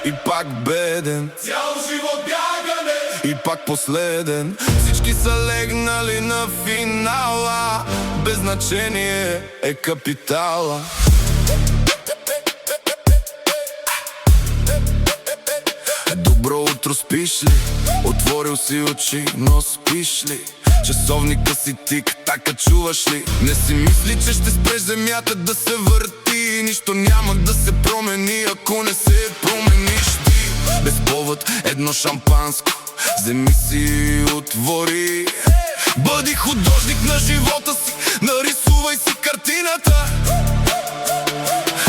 и пак беден. Цял живот бягане И пак последен. Всички са легнали на финала, без значение е капитала. Добро утро, спиш ли? Отворил си очи, но спиш ли? Часовника си тик-така, чуваш ли? Не си мисли, че ще спреш земята да се върти. Нищо няма да се промени, ако не се промениш ти. Без повод едно шампанско, вземи си и отвори. Бъди художник на живота си, нарисувай си картината.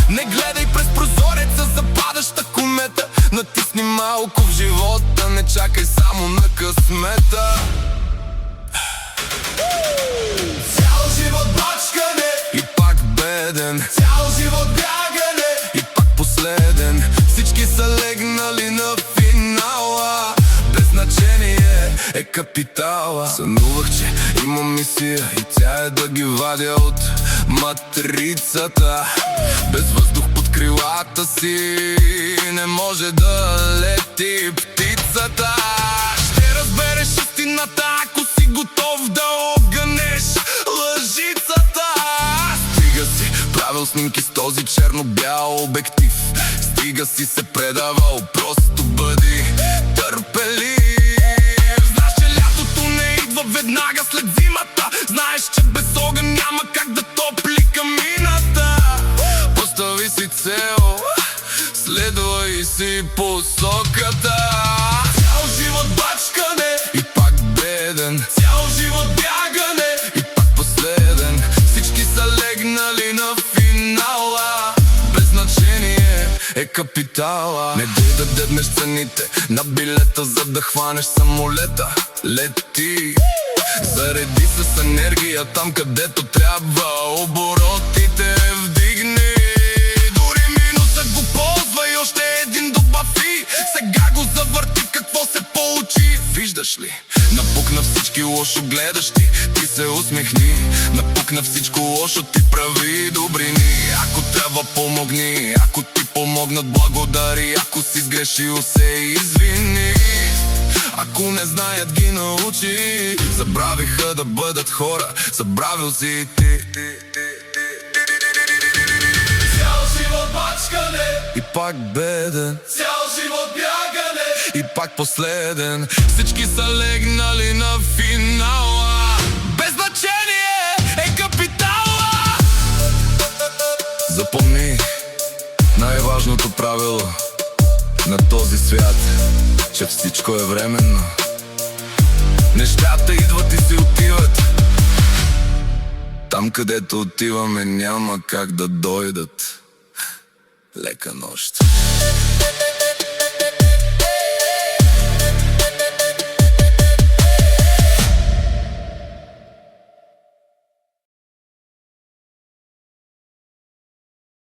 Не гледай през прозореца за падаща комета. Натисни малко в живота, не чакай само на късмета. Цял живот бачкане И пак беден. Цял живот бягане И пак последен. Всички са легнали на финала, без значение е капитала. Сънувах, че имам мисия и тя е да ги вадя от матрицата. Без въздух под крилата си не може да лети птицата. Ще разбереш истината, ако си готов да огънеш лъжицата. Стига си правил снимки с този черно-бял обектив. Стига си се предавал, просто бъди търпелив. Знаеш, че лятото не идва веднага след зимата. Знаеш, че без огън няма как да топли камината. Постави си цел, следвай си посоката. Цял живот бачкане И пак беден. Цял живот бягане И пак последен. Всички са легнали на финала, без значение е капитала. Не дай да деднеш цените на билета, за да хванеш самолета. Лети, зареди се с енергия там, където трябва. Оборотите вдигни, дори минуса го ползва и още един добави. Сега го завърти, какво се получи? Виждаш ли? Напук на всички лошо гледащи, ти се усмихни. Напук на всичко лошо, ти прави добрини. Ако трябва, помогни, ако ти помогнат, благодари. Ако си сгрешил, се извини. Ако не знаят, ги научи. Забравиха да бъдат хора, забравил си и ти. Цял живот бачкане И пак беден. Цял живот бягане И пак последен. Всички са легнали на финала, без значение е капитала. Запомни най-важното правило на този свят, че всичко е временно. Нещата идват и си отиват. Там, където отиваме, няма как да дойдат. Лека нощ.